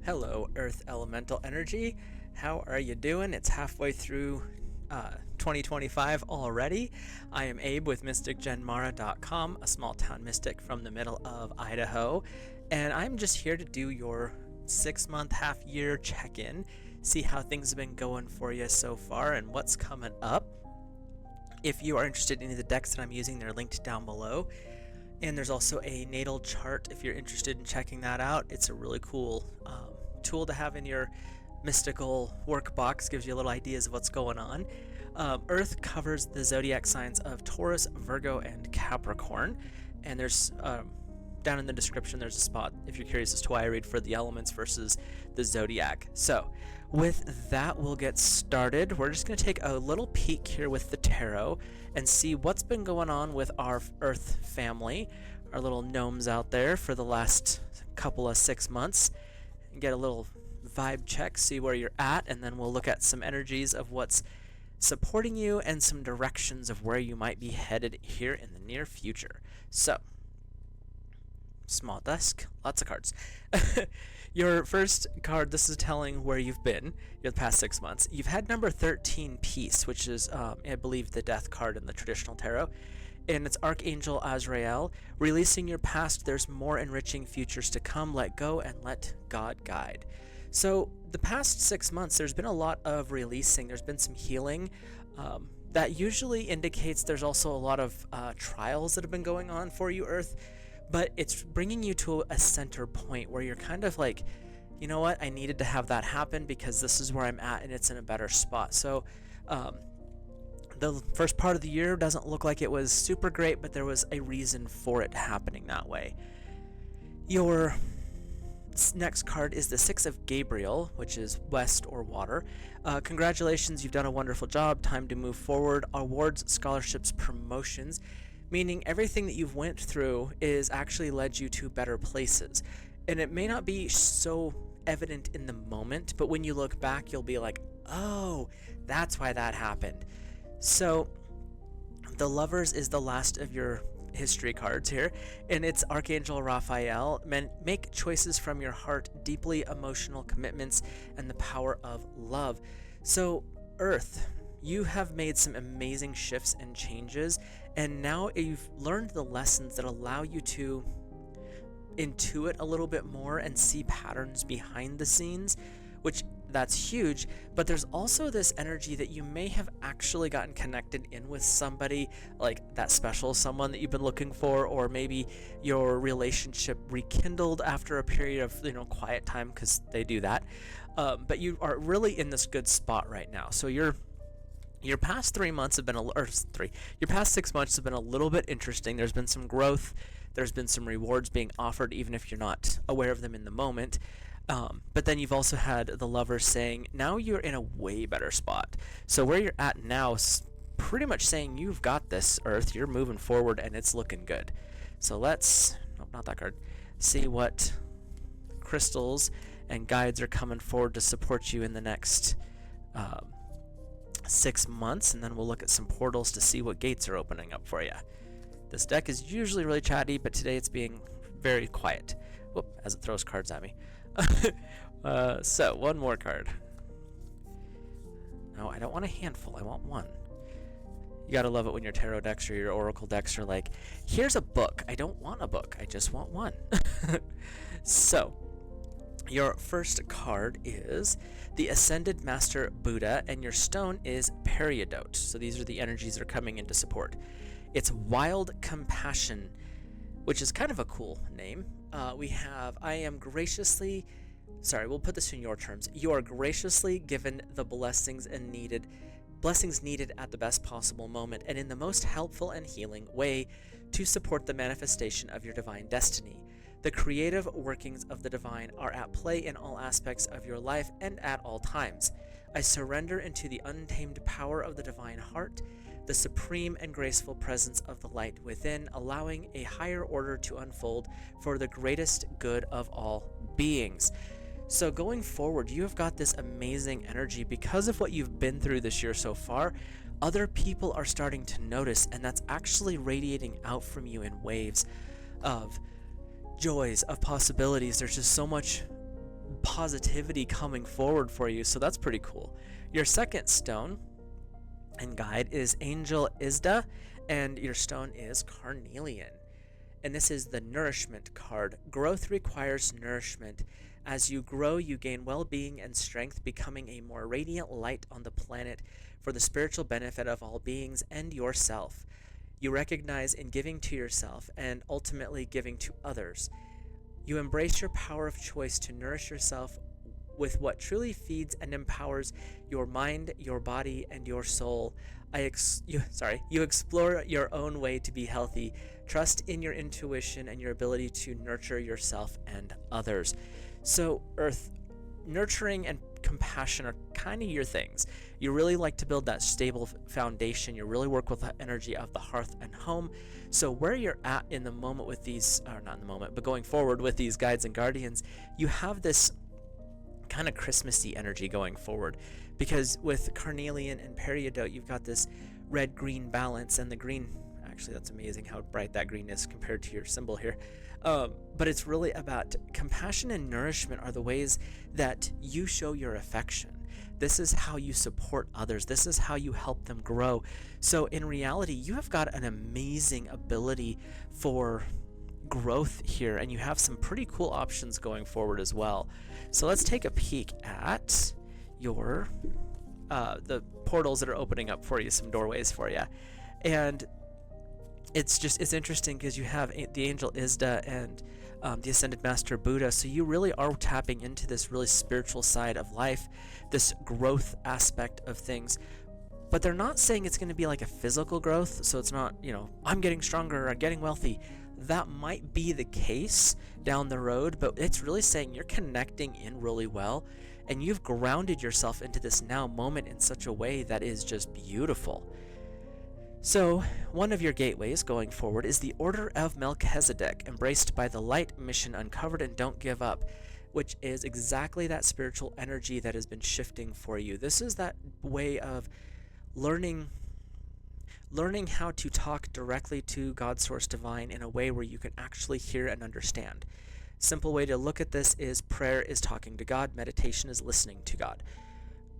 Hello, Earth Elemental Energy. How are you doing? It's halfway through 2025 already. I am Abe with MysticGenmara.com, a small town mystic from the middle of Idaho, and I'm just here to do your 6 month, half year check in, see how things have been going for you so far and what's coming up. If you are interested in any of the decks that I'm using, they're linked down below. And there's also a natal chart if you're interested in checking that out. It's a really cool tool to have in your mystical workbox, gives you little ideas of what's going on. Earth covers the zodiac signs of Taurus, Virgo, and Capricorn. And there's down in the description, there's a spot if you're curious as to why I read for the elements versus the zodiac. So, with that, we'll get started. We're just going to take a little peek here with the tarot and see what's been going on with our Earth family, our little gnomes out there for the last couple of 6 months, and get a little vibe check, see where you're at, and then we'll look at some energies of what's supporting you and some directions of where you might be headed here in the near future. So, small desk, lots of cards. Your first card, this is telling where you've been the past 6 months. You've had number 13, Peace, which is, I believe, the death card in the traditional tarot. And it's Archangel Azrael. Releasing your past, there's more enriching futures to come. Let go and let God guide. So the past 6 months, there's been a lot of releasing. There's been some healing. That usually indicates there's also a lot of trials that have been going on for you, Earth. But it's bringing you to a center point where you're kind of like, you know what, I needed to have that happen because this is where I'm at and it's in a better spot. So the first part of the year doesn't look like it was super great, but there was a reason for it happening that way. Your next card is the Six of Gabriel, which is West or Water. Congratulations, you've done a wonderful job. Time to move forward. Awards, scholarships, promotions. Meaning everything that you've went through is actually led you to better places. And it may not be so evident in the moment, but when you look back, you'll be like, oh, that's why that happened. So the Lovers is the last of your history cards here, and it's Archangel Raphael. Make choices from your heart, deeply emotional commitments, and the power of love. So Earth, you have made some amazing shifts and changes, and now you've learned the lessons that allow you to intuit a little bit more and see patterns behind the scenes, which that's huge. But there's also this energy that you may have actually gotten connected in with somebody, like that special someone that you've been looking for, or maybe your relationship rekindled after a period of quiet time, because they do that. But you are really in this good spot right now. So your past 3 months have been your past 6 months have been a little bit interesting. There's been some growth. There's been some rewards being offered, even if you're not aware of them in the moment. But then you've also had the Lovers saying, now you're in a way better spot. So where you're at now is pretty much saying you've got this, Earth. You're moving forward and it's looking good. So let's, not that card, see what crystals and guides are coming forward to support you in the next 6 months, and then we'll look at some portals to see what gates are opening up for you. This deck is usually really chatty, but today it's being very quiet. Whoop, as it throws cards at me. So, one more card. No, I don't want a handful, I want one. You gotta love it when your tarot decks or your oracle decks are like, here's a book. I don't want a book, I just want one. So, your first card is the Ascended Master Buddha, and your stone is Peridot. So these are the energies that are coming into support. It's Wild Compassion, which is kind of a cool name. We have, we'll put this in your terms. You are graciously given the blessings needed at the best possible moment and in the most helpful and healing way to support the manifestation of your divine destiny. The creative workings of the divine are at play in all aspects of your life and at all times. I surrender into the untamed power of the divine heart, the supreme and graceful presence of the light within, allowing a higher order to unfold for the greatest good of all beings. So going forward, you have got this amazing energy because of what you've been through this year so far. Other people are starting to notice, and that's actually radiating out from you in waves of joys, of possibilities. There's just so much positivity coming forward for you. So that's pretty cool. Your second stone and guide is Angel Isda, and your stone is Carnelian. And this is the nourishment card. Growth requires nourishment. As you grow, you gain well-being and strength, becoming a more radiant light on the planet for the spiritual benefit of all beings and yourself. You recognize in giving to yourself and ultimately giving to others. You embrace your power of choice to nourish yourself with what truly feeds and empowers your mind, your body, and your soul. You explore your own way to be healthy. Trust in your intuition and your ability to nurture yourself and others. So, Earth, nurturing and compassion are kind of your things. You really like to build that stable foundation. You really work with the energy of the hearth and home. So where you're at in the moment with these, or not in the moment, but going forward with these guides and guardians, you have this kind of Christmassy energy going forward, because with Carnelian and Peridot, you've got this red-green balance, and the green, actually that's amazing how bright that green is compared to your symbol here. But it's really about compassion and nourishment are the ways that you show your affection. This is how you support others. This is how you help them grow. So in reality, you have got an amazing ability for growth here, and you have some pretty cool options going forward as well. So let's take a peek at your the portals that are opening up for you, some doorways for you. And it's interesting because you have the Angel Isda and the Ascended Master Buddha, so you really are tapping into this really spiritual side of life, this growth aspect of things. But they're not saying it's going to be like a physical growth, so it's not, I'm getting stronger or getting wealthy. That might be the case down the road, but it's really saying you're connecting in really well, and you've grounded yourself into this now moment in such a way that is just beautiful. So, one of your gateways going forward is the Order of Melchizedek, embraced by the light, mission uncovered, and don't give up, which is exactly that spiritual energy that has been shifting for you. This is that way of learning how to talk directly to God Source Divine in a way where you can actually hear and understand. Simple way to look at this is prayer is talking to God, meditation is listening to God.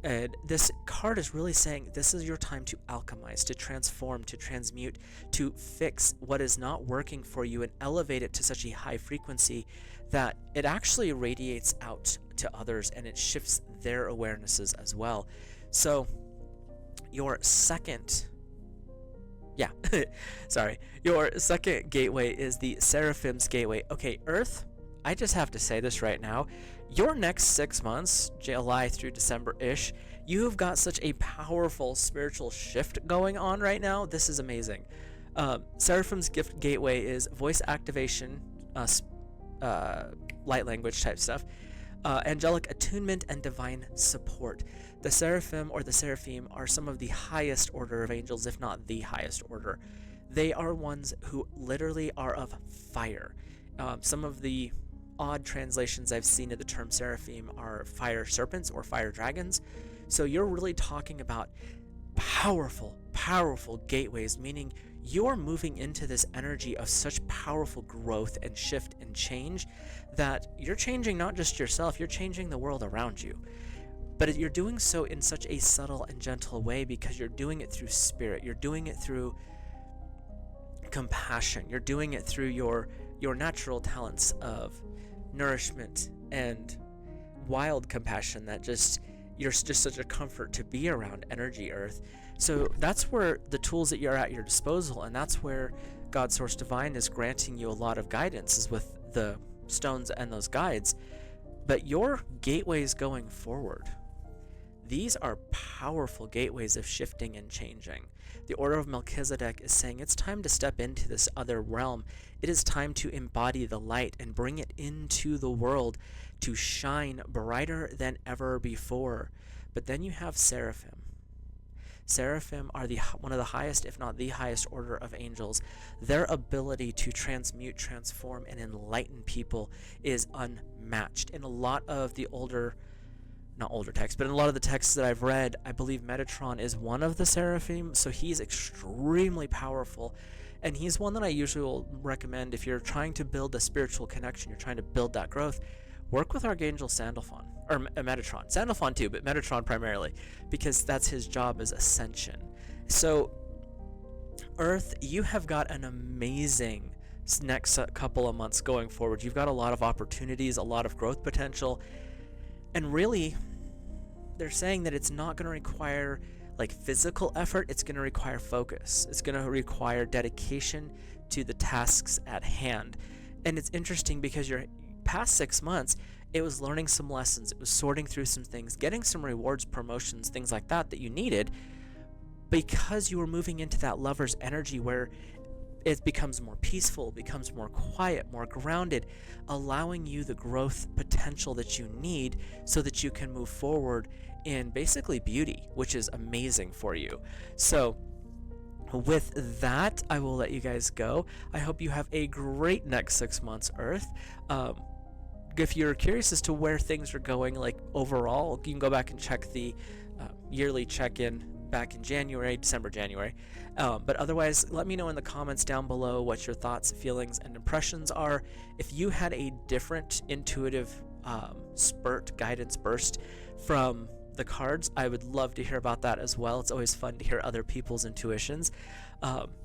And this card is really saying this is your time to alchemize, to transform, to transmute, to fix what is not working for you and elevate it to such a high frequency that it actually radiates out to others and it shifts their awarenesses as well. So your second gateway is the Seraphim's Gateway. Okay, Earth, I just have to say this right now. Your next 6 months, July through December-ish, you've got such a powerful spiritual shift going on right now. This is amazing. Seraphim's Gateway is voice activation, light language type stuff, angelic attunement, and divine support. The Seraphim or the Seraphim are some of the highest order of angels, if not the highest order. They are ones who literally are of fire. Some of the odd translations I've seen of the term Seraphim are fire serpents or fire dragons. So you're really talking about powerful gateways, meaning you're moving into this energy of such powerful growth and shift and change that you're changing not just yourself, you're changing the world around you. But you're doing so in such a subtle and gentle way because you're doing it through spirit, you're doing it through compassion, you're doing it through your natural talents of nourishment and wild compassion that you're just such a comfort to be around, energy, Earth. So that's where the tools that you're at your disposal, and that's where God Source Divine is granting you a lot of guidance, is with the stones and those guides. But your gateways going forward, these are powerful gateways of shifting and changing. The Order of Melchizedek is saying it's time to step into this other realm. It is time to embody the light and bring it into the world to shine brighter than ever before. But then you have Seraphim. Seraphim are one of the highest, if not the highest order of angels. Their ability to transmute, transform, and enlighten people is unmatched. In a lot of the not older texts, but in a lot of the texts that I've read, I believe Metatron is one of the Seraphim, so he's extremely powerful, and he's one that I usually will recommend if you're trying to build a spiritual connection, you're trying to build that growth. work with Archangel Sandalphon, or Metatron. Sandalphon too, but Metatron primarily, because that's his job as ascension. So, Earth, you have got an amazing next couple of months going forward. You've got a lot of opportunities, a lot of growth potential, and really, they're saying that it's not going to require like physical effort, it's going to require focus. It's going to require dedication to the tasks at hand. And it's interesting because your past 6 months, it was learning some lessons, it was sorting through some things, getting some rewards, promotions, things like that that you needed, because you were moving into that lover's energy where it becomes more peaceful, becomes more quiet, more grounded, allowing you the growth potential that you need so that you can move forward in basically beauty, which is amazing for you. So with that, I will let you guys go. I hope you have a great next 6 months, Earth. If you're curious as to where things are going, like overall, you can go back and check the yearly check-in back in December, January. But otherwise, let me know in the comments down below what your thoughts, feelings, and impressions are. If you had a different intuitive guidance burst from the cards, I would love to hear about that as well. It's always fun to hear other people's intuitions.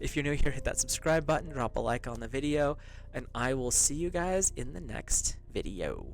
If you're new here, hit that subscribe button, drop a like on the video, and I will see you guys in the next video.